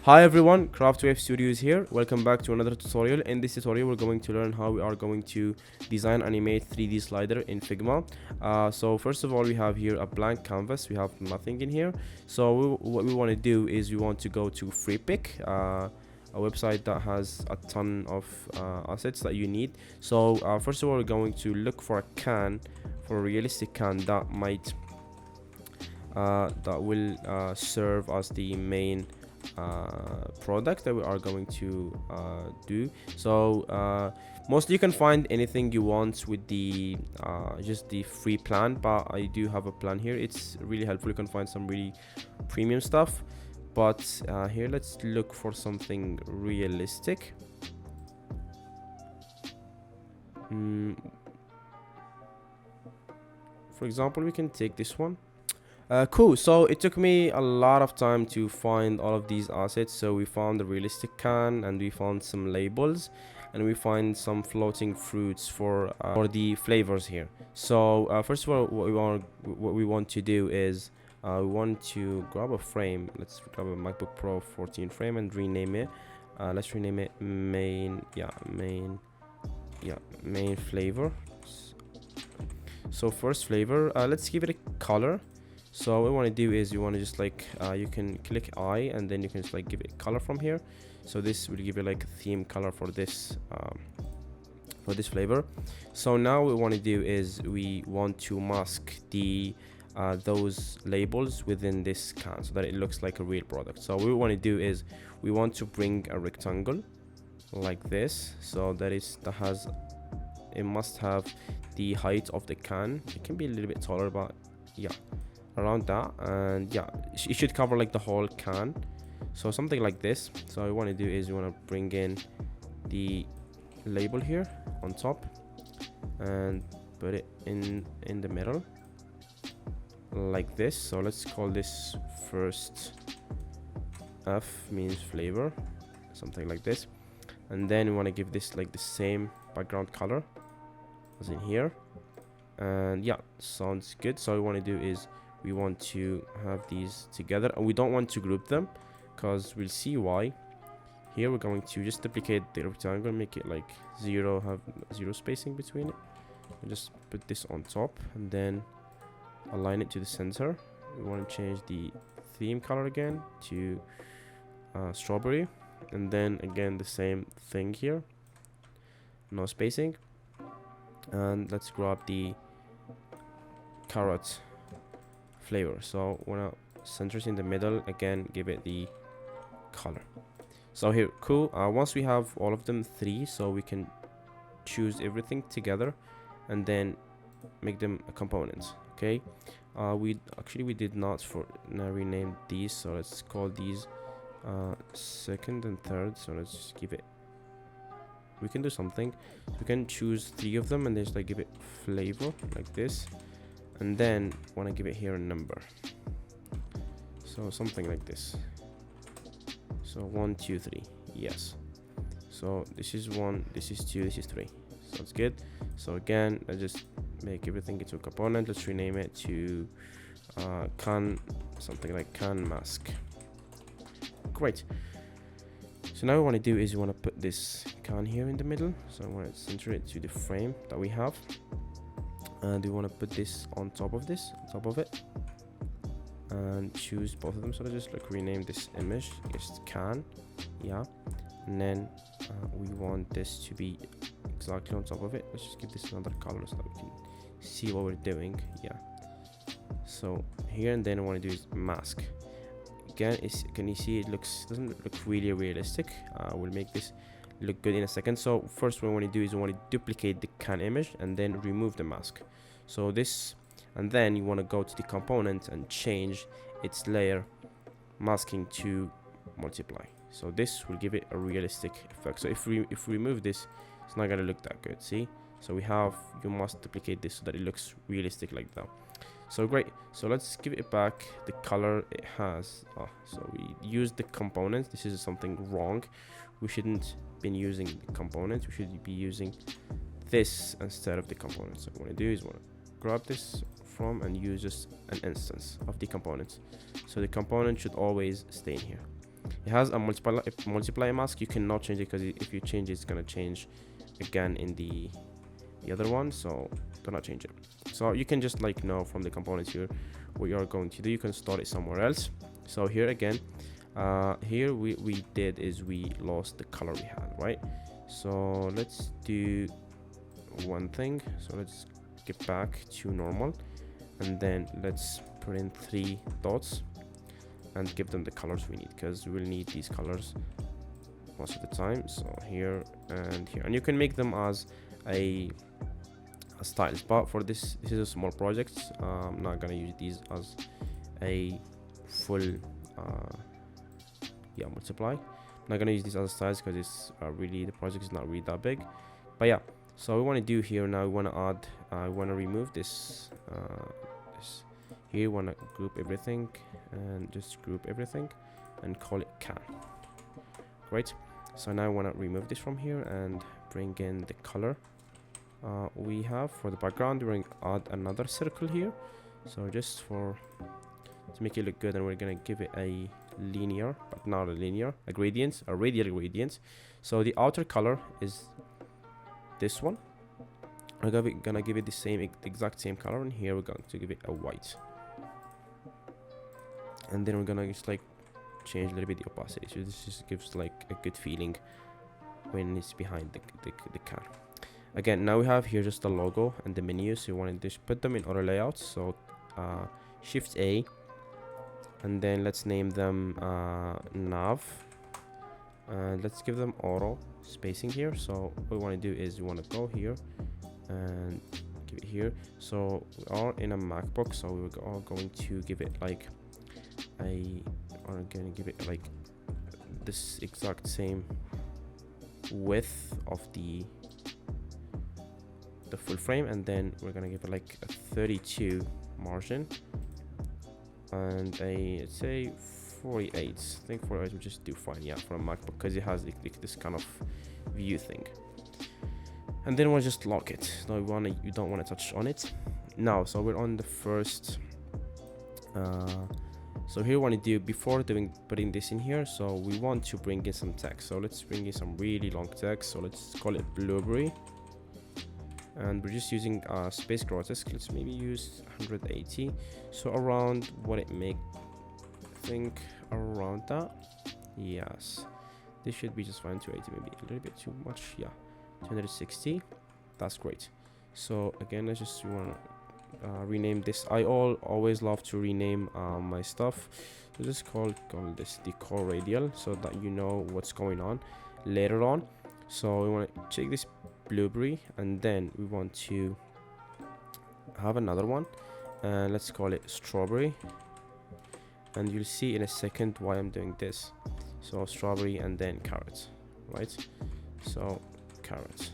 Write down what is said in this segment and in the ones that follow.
Hi everyone, Craftwave Studios here. Welcome back to another tutorial. In this tutorial, we're going to learn how we are going to design animate 3D slider in Figma. So first of all, we have here a blank canvas. We have nothing in here. So what we want to do is we want to go to FreePic, a website that has a ton of assets that you need. So first of all, we're going to look for a can, for a realistic can that might that will serve as the main product that we are going to do. So mostly you can find anything you want with the just the free plan, but I do have a plan here. It's really helpful. You can find some really premium stuff, but here let's look for something realistic. For example, we can take this one. Cool. So it took me a lot of time to find all of these assets. So we found the realistic can, and we found some labels, and we find some floating fruits for the flavors here. So first of all, what we want to do is we want to grab a frame. Let's grab a MacBook Pro 14 frame and rename it. Let's rename it main flavor. So first flavor, let's give it a color. So what we want to do is you want to just like you can click I, and then you can just like give it a color from here. So this will give you like a theme color for this flavor. So now what we want to do is we want to mask the those labels within this can so that it looks like a real product. So what we want to do is we want to bring a rectangle like this, so that it must have the height of the can. It can be a little bit taller, but yeah, around that. And yeah, it should cover like the whole can, so something like this. So what we want to do is we want to bring in the label here on top and put it in the middle like this. So let's call this first F, means flavor, something like this. And then we want to give this like the same background color as in here. And yeah, sounds good. So what we want to do is we want to have these together, and we don't want to group them because we'll see why. Here we're going to just duplicate the rectangle, make it like zero, have zero spacing between it, and just put this on top and then align it to the center. We want to change the theme color again to strawberry, and then again the same thing here, no spacing. And let's grab the carrot flavor. So wanna center it in the middle, again give it the color. So here, cool. Once we have all of them three, so we can choose everything together and then make them a component. Okay, we did not rename these, so let's call these second and third. So let's just give it, we can do something, we can choose three of them and just like give it flavor like this, and then want to give it here a number, so something like this. So 1 2 3, yes. So this is 1, this is 2, this is 3. Sounds good. So again, I just make everything into a component. Let's rename it to can, something like can mask. Great. So now what we want to do is we want to put this can here in the middle. So I want to center it to the frame that we have, and we want to put this on top of this, on top of it, and choose both of them. So I just like rename this image, just can, yeah. And then we want this to be exactly on top of it. Let's just give this another color so that we can see what we're doing. Yeah. So here, and then I want to do is mask. Again, can you see it doesn't look really realistic. We'll make this look good in a second. So first what we want to do is we want to duplicate the can image and then remove the mask. So this, and then you want to go to the component and change its layer masking to multiply. So this will give it a realistic effect. So if we remove this, it's not gonna look that good. See? So you must duplicate this so that it looks realistic like that. So great. So let's give it back the color it has. So we used the components. This is something wrong. We shouldn't been using the components. We should be using this instead of the components. So what I want to do is want to grab this from and use just an instance of the components. So the component should always stay in here. It has a multiplier mask. You cannot change it because if you change it, it's gonna change again in the other one, so do not change it. So you can just like know from the components here what you are going to do. You can store it somewhere else. So here again, here we did is we lost the color we had, right? So let's do one thing. So let's get back to normal, and then let's put in 3 dots and give them the colors we need, because we will need these colors most of the time. So here and here, and you can make them as a styles, but for this is a small project. I'm not gonna use these as a full multiply. I'm not gonna use these as styles because it's really, the project is not really that big. But yeah, so we want to do here now, we want to add, I want to remove this this here, want to group everything and just group everything and call it can. Great. So now I want to remove this from here and bring in the color we have for the background. We're going to add another circle here, so just for to make it look good, and we're going to give it a linear, but not a linear, a gradient, a radial gradient. So the outer color is this one. I'm gonna give it the same exact same color, and here we're going to give it a white, and then we're gonna just like change a little bit the opacity, so this just gives like a good feeling when it's behind the can. Again, now we have here just the logo and the menu, so you want to just put them in auto layouts. So Shift A, and then let's name them nav, and let's give them auto spacing here. So what we want to do is we want to go here and give it here. So we are in a MacBook, so we are going to give it like this exact same width of the full frame, and then we're gonna give it like a 32 margin and a, let's say 48. I think 48 would just do fine, yeah, for a MacBook, because it has like this kind of view thing. And then we'll just lock it. No, you don't want to touch on it now. So we're on the first so here we want to do, before putting this in here, so we want to bring in some text. So let's bring in some really long text. So let's call it blueberry, and we're just using space grotesque. Let's maybe use 180, so around what it make, I think around that. Yes, this should be just fine. 280, maybe a little bit too much. Yeah, 260, that's great. So again, I just want to rename this. I always love to rename my stuff, so just call this decor radial, so that you know what's going on later on. So we want to take this blueberry, and then we want to have another one, and let's call it strawberry, and you'll see in a second why I'm doing this. So strawberry and then carrot, right? So carrot.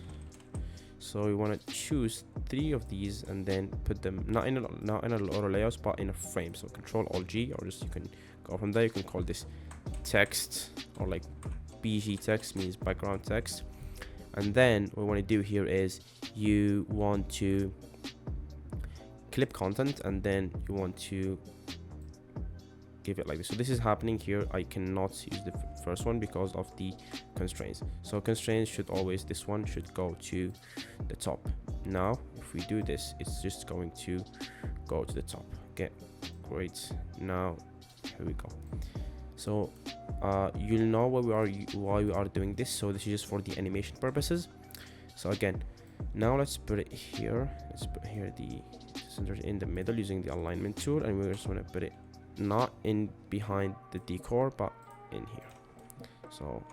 So we want to choose 3 of these and then put them not in a auto layouts, but in a frame. So Control Alt G, or just you can go from there. You can call this text, or like BG text, means background text. And then what we want to do here is you want to clip content, and then you want to give it like this. So this is happening here. I cannot use the first one because of the constraints. So constraints should always, this one should go to the top. Now if we do this, it's just going to go to the top. Okay, great. Now here we go. So you'll know why we are doing this. So this is just for the animation purposes. So again, now let's put it here. Let's put here the center in the middle using the alignment tool, and we just want to put it not in behind the decor, but in here. So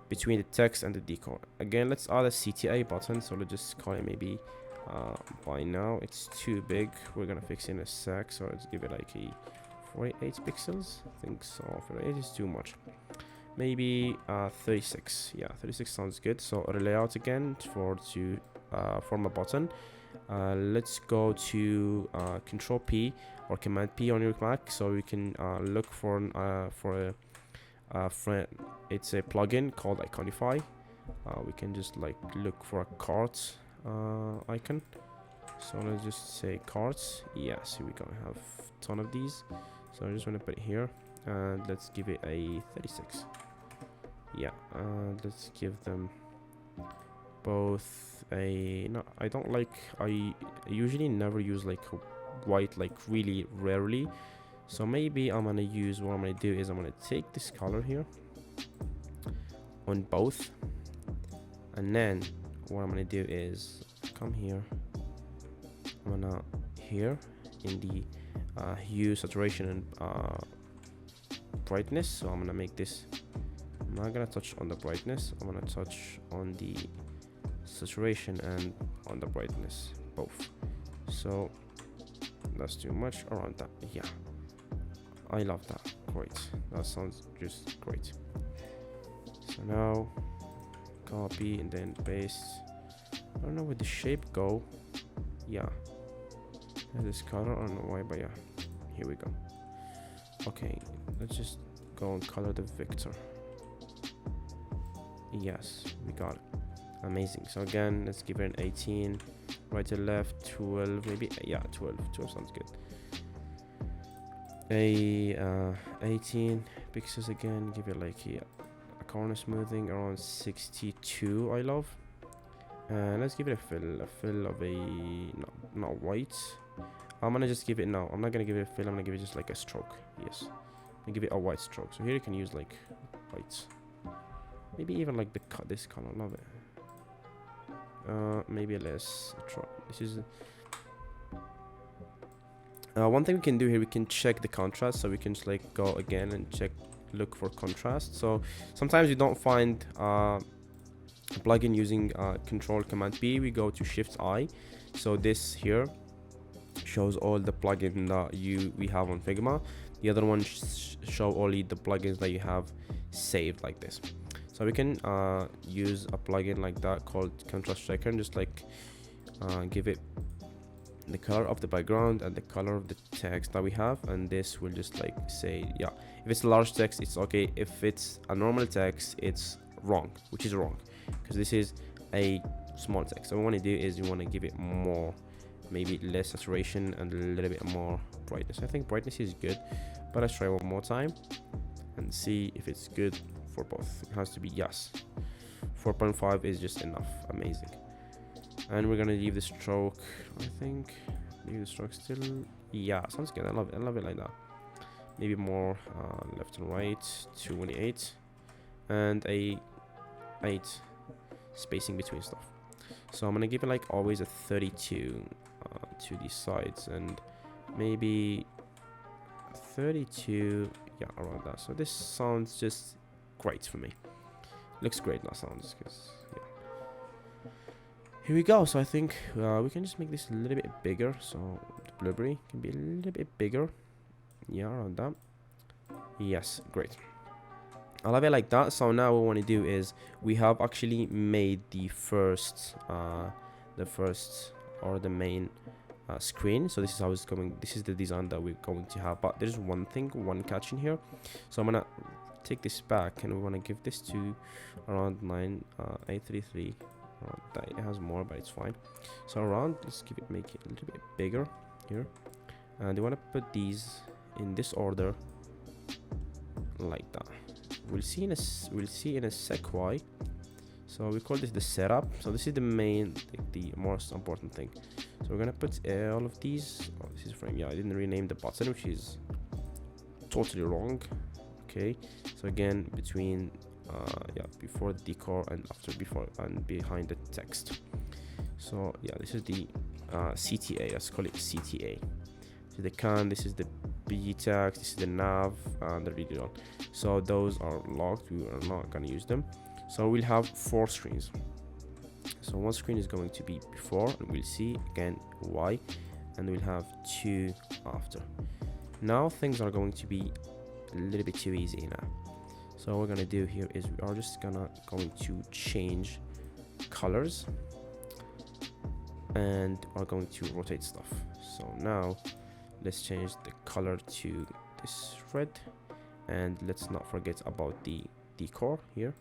between the text and the decor. Again, let's add a CTA button. So let's just call it maybe by now it's too big. We're gonna fix it in a sec. So let's give it like a 48 pixels. I think so. 48 is too much. Maybe 36. Yeah, 36 sounds good. So layout again for form a button. Let's go to Control P or Command P on your Mac, so we can look for it's a plugin called Iconify. We can just like look for a cart icon. So let's just say carts. Yes, here we go. I have a ton of these, so I just want to put it here. and let's give it a 36. Yeah, let's give them both a, no, I don't like, I usually never use like white, like really rarely. So maybe I'm gonna use, what I'm gonna do is I'm gonna take this color here on both, and then what I'm gonna do is come here, I'm gonna here in the hue, saturation, and brightness. So I'm gonna make this, I'm not gonna touch on the brightness, I'm gonna touch on the saturation and on the brightness, both. So that's too much around that. Yeah, I love that. Great, that sounds just great. So now copy and then paste. I don't know where the shape go. Yeah, this color, I don't know why, but yeah, here we go. Okay, let's just go and color the vector. Yes, we got it. Amazing. So again, let's give it an 18, right to left, 12, maybe, yeah, 12 sounds good. 18 pixels again, give it like a corner smoothing around 62, I love. And let's give it a fill of a, no, not white. I'm gonna just give it, no, I'm not gonna give it a fill, I'm gonna give it just like a stroke. Yes, I'm gonna give it a white stroke. So here you can use like whites, maybe even like this color, love it. Maybe less. This is one thing we can do here, we can check the contrast, so we can just like go again and check, look for contrast. So sometimes you don't find a plugin using Control Command P, we go to Shift I. So this here shows all the plugins that we have on Figma. The other one show only the plugins that you have saved, like this. So we can use a plugin like that called Contrast Checker, and just like give it the color of the background and the color of the text that we have, and this will just like say, yeah, if it's large text it's okay, if it's a normal text it's wrong, which is wrong because this is a small text. So what we want to do is we want to give it more, maybe less saturation and a little bit more brightness. I think brightness is good, but let's try one more time and see if it's good for both. It has to be, yes, 4.5 is just enough. Amazing. And we're gonna leave the stroke, I think, leave the stroke still, yeah, sounds good. I love it like that. Maybe more left and right, 28, and a 8 spacing between stuff. So I'm gonna give it like always a 32 to these sides, and maybe 32, yeah, around that. So this sounds just great for me. Looks great now, sounds, because yeah. Here we go. So I think we can just make this a little bit bigger, so the blueberry can be a little bit bigger. Yeah, around that. Yes, great. I love it like that. So now what we want to do is we have actually made the first or the main screen. So this is how it's going. This is the design that we're going to have, but there's one catch in here. So I'm gonna take this back, and we want to give this to around 9833. That it has more, but it's fine. So around, let's make it a little bit bigger here, and we want to put these in this order like that. We'll see in a sec why. So we call this the setup. So this is the main, the most important thing. So we're gonna put all of these. Oh, this is frame. Yeah, I didn't rename the button, which is totally wrong. Okay, so again, between yeah, before the decor and after, before and behind the text. So yeah, this is the CTA. Let's call it CTA. This is the can, this is the BG tags, this is the nav, and the video. So those are locked, we are not gonna use them. So we'll have 4 screens. So one screen is going to be before, and we'll see again why, and we'll have 2 after. Now things are going to be a little bit too easy now. So what we're gonna do here is we are just going to change colors and are going to rotate stuff. So now let's change the color to this red, and let's not forget about the decor here.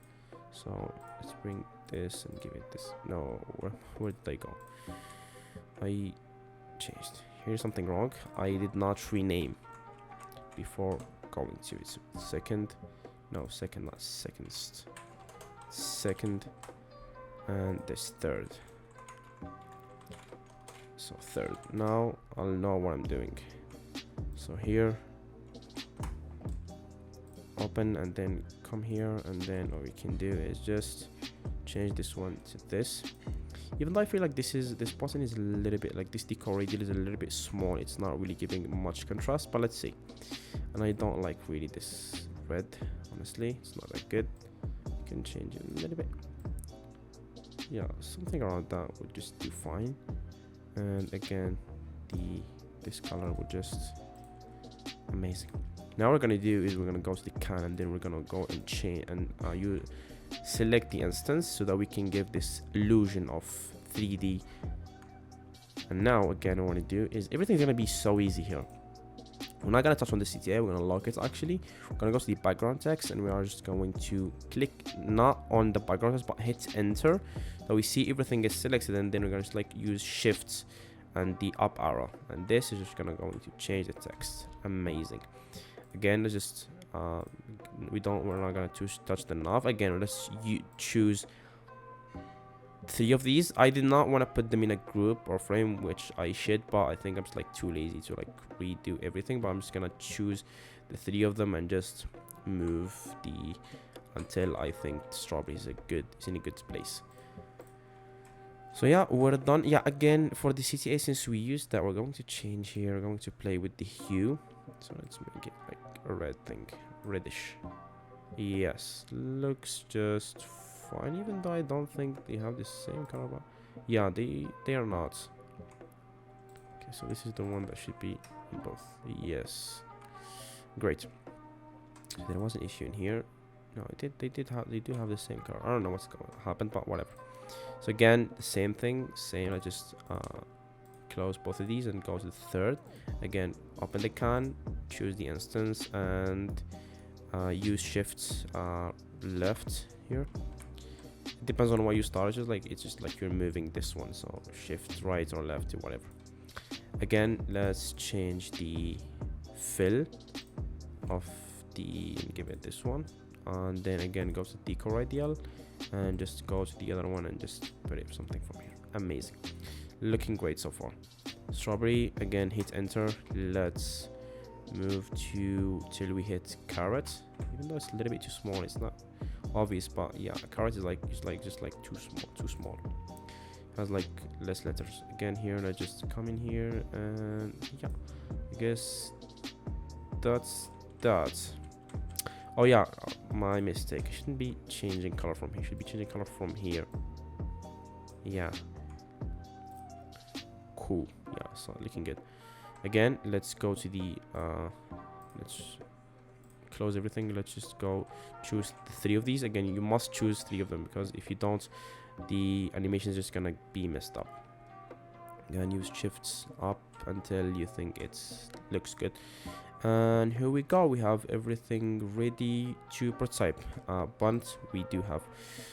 So let's bring this and give it this. No, where did they go? I changed. Here's something wrong. I did not rename before going to? It's second, no, second, not seconds, second, and this third. So third. Now I'll know what I'm doing. So here, open, and then come here, and then what we can do is just change this one to this. Even though I feel like this button is a little bit like this decor radial is a little bit small, it's not really giving much contrast, but let's see. And I don't like really this red, honestly, it's not that good. You can change it a little bit. Yeah, something around that would just do fine. And again, this color would just amazing. Now what we're gonna do is we're gonna go to the can, and then we're gonna go and change and you select the instance so that we can give this illusion of 3D. And now again, what I want to do is everything's gonna be so easy here. We're not gonna touch on the CTA, we're gonna lock it actually. We're gonna go to the background text, and we are just going to click not on the background text but hit enter, so we see everything is selected, and then we're gonna just like use shift and the up arrow, and this is just going to change the text. Amazing. Again, let's just we're not going to touch the knob. Again, let's choose 3 of these. I did not want to put them in a group or frame, which I should, but I think I'm just like too lazy to like redo everything. But I'm just gonna choose the 3 of them and just move until I think strawberry is in a good place. So yeah, we're done. Yeah, again, for the CTA, since we used that, we're going to change here. We're going to play with the hue. So let's make it like a red thing, reddish. Yes, looks just fine, even though I don't think they have the same color. But yeah, they are not. Okay, so this is the one that should be in both. Yes, great. So there was an issue in here. No, they do have the same color. I don't know what's going to happen, but whatever. So again, the same thing, I just close both of these and go to the third. Again, open the can, choose the instance, and use shift left here. It depends on what you start. It's just like you're moving this one, so shift right or left or whatever. Again, let's change the fill of give it this one, and then again go to decor radial and just go to the other one and just put it something from here. Amazing, looking great so far. Strawberry, again, hit enter. Let's move till we hit carrot, even though it's a little bit too small. It's not obvious, but yeah, carrot is just like too small. It has like less letters. Again, here, let's just come in here, and yeah, I guess that's that. Oh yeah, my mistake. I shouldn't be changing color from here. Should be changing color from here. Yeah. Cool. Yeah, so looking good. Again, let's go to the let's close everything. Let's just go choose the 3 of these. Again, you must choose 3 of them, because if you don't, the animation is just gonna be messed up. Again, use shifts up until you think it looks good. And here we go, we have everything ready to prototype. But we do have,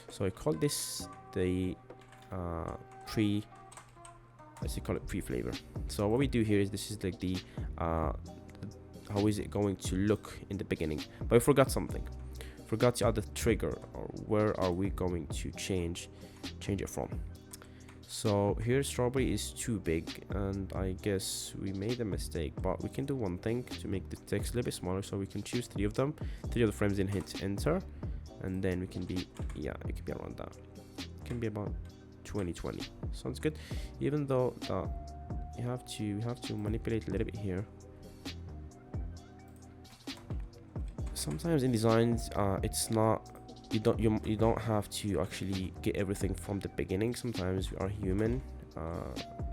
so I call this the let's call it pre-flavor. So what we do here is, this is like the how is it going to look in the beginning. But I forgot something. Forgot to add the trigger, or where are we going to change it from. So here strawberry is too big, and I guess we made a mistake, but we can do one thing to make the text a little bit smaller. So we can choose 3 of them, 3 of the frames, then hit enter, and then we can be, yeah, it can be around that. It can be about 2020. Sounds good. Even though you have to manipulate a little bit here. Sometimes in designs, it's not, you don't have to actually get everything from the beginning. Sometimes we are human,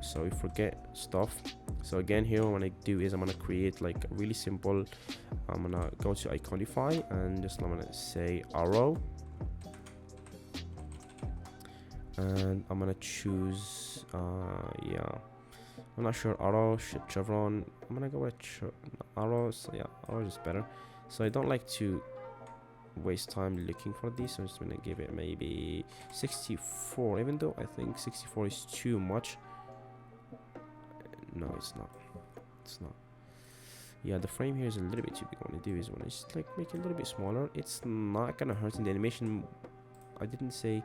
so we forget stuff. So again, here what I do is I'm gonna create like a really simple, I'm gonna go to iconify and just I'm gonna say arrow, and I'm gonna choose yeah, I'm not sure, arrow, chevron. I'm gonna go with arrows. Yeah, arrow is better. So I don't like to waste time looking for these, so I'm just gonna give it maybe 64, even though I think 64 is too much. No, it's not. Yeah, the frame here is a little bit too big. What I do is when I just like make it a little bit smaller, it's not gonna hurt in the animation. I didn't say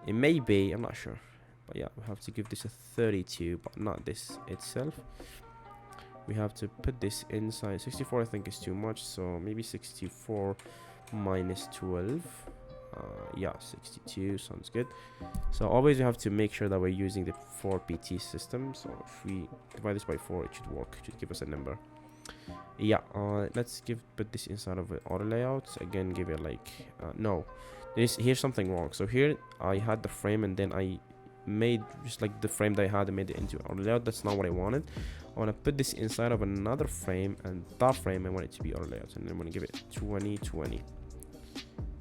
it may be, I'm not sure, but yeah, we have to give this a 32, but not this itself. We have to put this inside. 64 I think is too much, so maybe 64 minus 12. Yeah, 62 sounds good. So always you have to make sure that we're using the 4pt system. So if we divide this by 4, it should work. It should give us a number. Yeah, let's put this inside of an auto layout again. Give it like no, here's something wrong. So here I had the frame, and then I made just like the frame that I had and made it into auto layout. That's not what I wanted. I want to put this inside of another frame, and that frame I want it to be auto layout, and then I'm going to give it 20 20,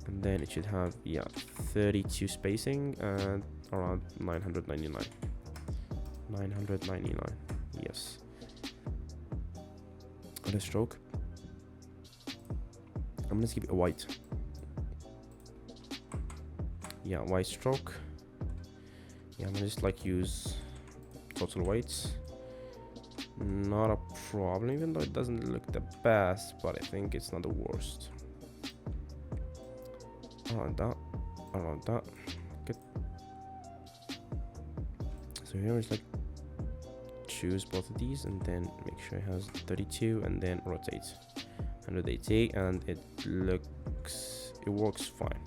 and then it should have 32 spacing and around 999. Yes. The stroke, I'm gonna give it a white. Yeah, white stroke. Yeah, I'm gonna just like use total whites. Not a problem, even though it doesn't look the best, but I think it's not the worst. Around that. Good. So here is like choose both of these and then make sure it has 32 and then rotate 180, and it works fine.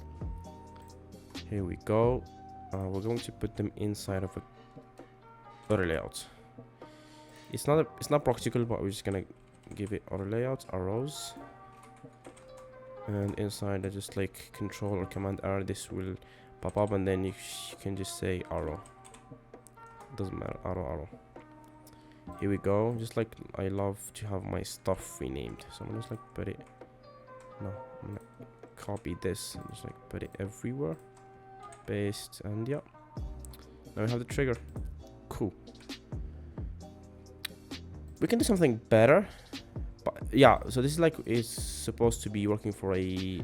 Here we go. We're going to put them inside of a auto layout. It's not practical, but we're just gonna give it auto layout arrows, and inside I just like control or command R, this will pop up, and then you can just say arrow. Doesn't matter, arrow. Here we go. Just like I love to have my stuff renamed, so I'm gonna just like put it. No, I'm gonna copy this and just like put it everywhere. Paste, and yeah. Now we have the trigger. Cool. We can do something better, but yeah. So this is like it's supposed to be working for a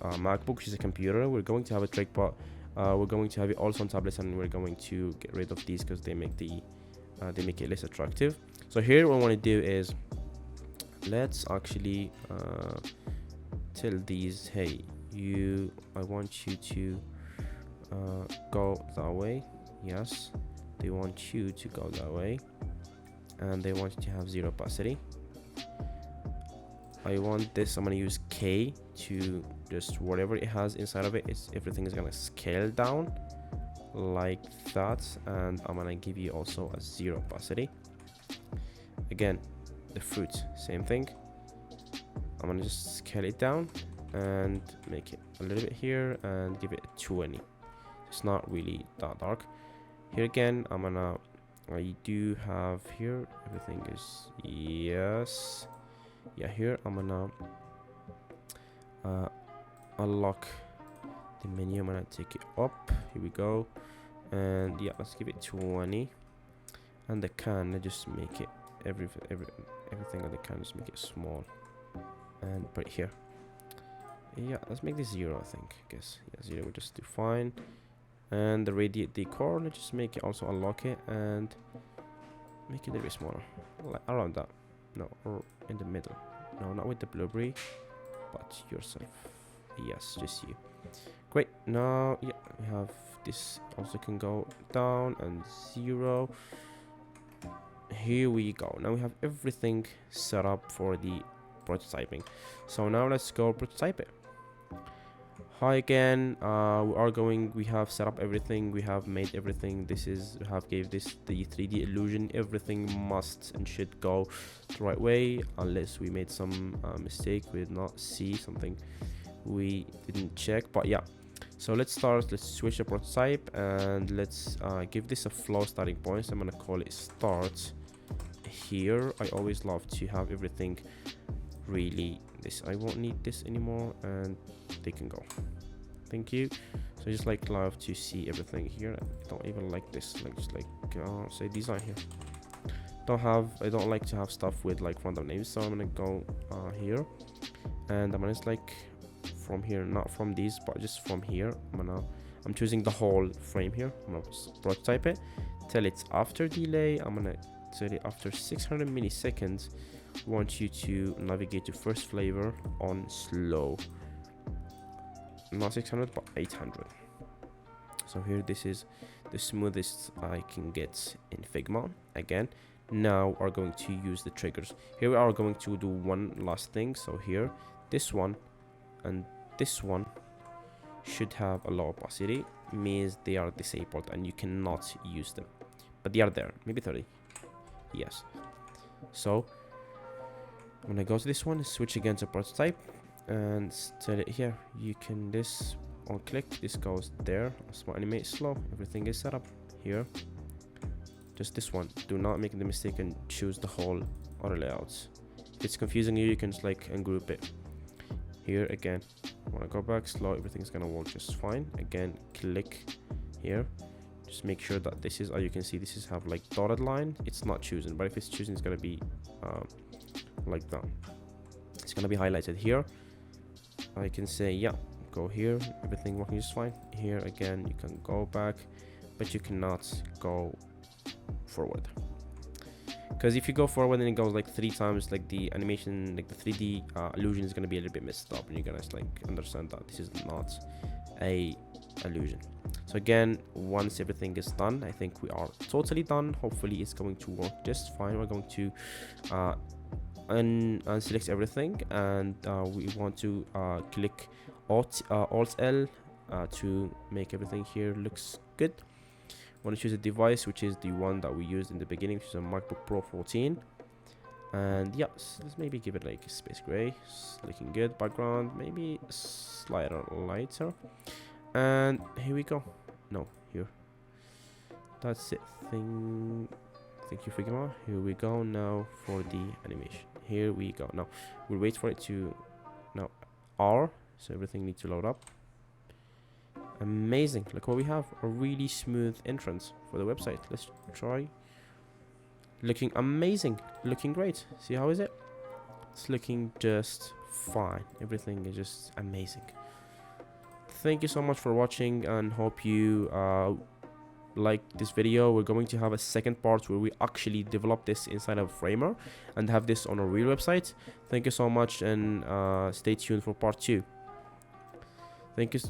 MacBook, which is a computer. We're going to have a trick, but we're going to have it also on tablets, and we're going to get rid of these because they make it less attractive. So here what I want to do is let's actually tell these, hey, I want you to go that way. Yes, they want you to go that way, and they want you to have 0 opacity. I want this, I'm gonna use K to just whatever it has inside of it, everything is gonna scale down like that, and I'm gonna give you also a 0 opacity. Again, the fruit, same thing. I'm gonna just scale it down and make it a little bit here and give it a 20. It's not really that dark. Here again, I do have here, everything is yes. Yeah, here I'm gonna unlock the menu. I'm gonna take it up. Here we go. And yeah, let's give it 20. And the can, I just make it everything on the can, just make it small and put it here. Yeah, let's make this 0. I think, guess yeah, 0 will just do fine. And the radiate decor, let's just make it also unlock it and make it a little bit smaller, like around that. No, or in the middle. No, not with the blueberry, but yourself. Yes, just you. Great. Now, yeah, we have this also can go down and 0. Here we go. Now we have everything set up for the prototyping. So now let's go prototype it. Hi again. We have set up everything. We have made everything. Gave this the 3D illusion. Everything must and should go the right way, unless we made some mistake. We did not see something we didn't check. But yeah. So let's switch the prototype and let's give this a flow starting point. So I'm gonna call it start here. I always love to have everything really this. I won't need this anymore, and they can go. Thank you. So just like love to see everything here. I don't even like this, like just like say design here. I don't like to have stuff with like random names, so I'm gonna go here, and I'm gonna just like from here, not from these, but just from here. I'm choosing the whole frame here. I'm gonna prototype it, tell it's after delay. I'm gonna So after 600 milliseconds, we want you to navigate to first flavor on slow. Not 600 but 800. So here, this is the smoothest I can get in Figma. Again, now we're going to use the triggers. Here we are going to do one last thing. So here, this one and this one should have a low opacity, means they are disabled and you cannot use them, but they are there. Maybe 30. Yes. So when I go to this one, switch again to prototype and tell it here, you can this on click, this goes there. Smart animate slow, everything is set up here. Just this one, do not make the mistake and choose the whole other layouts. If it's confusing you, you can just like ungroup it. Here again, when I go back slow, everything's gonna work just fine. Again, click here, just make sure that this is, as you can see, this is have like dotted line. It's not chosen, but if it's chosen, it's gonna be like that. It's gonna be highlighted here. I can say yeah, go here, everything working just fine. Here again, you can go back, but you cannot go forward, because if you go forward and it goes like 3 times, like the animation, like the 3D illusion is going to be a little bit messed up, and you're gonna like understand that this is not a illusion. So again, once everything is done, I think we are totally done. Hopefully it's going to work just fine. We're going to unselect everything, and we want to click Alt L to make everything here looks good. Want to choose a device, which is the one that we used in the beginning, which is a MacBook Pro 14. And yeah, let's maybe give it like space gray. It's looking good. Background maybe slider lighter. And here we go. No, here. That's it. Thank you, Figma. Here we go now for the animation. Here we go. Now we'll wait for it to R. So everything needs to load up. Amazing. Look what we have, a really smooth entrance for the website. Let's try. Looking amazing, looking great. See how is it? It's looking just fine. Everything is just amazing. Thank you so much for watching, and hope you like this video. We're going to have a second part where we actually develop this inside of Framer and have this on a real website. Thank you so much, and stay tuned for part 2. Thank you.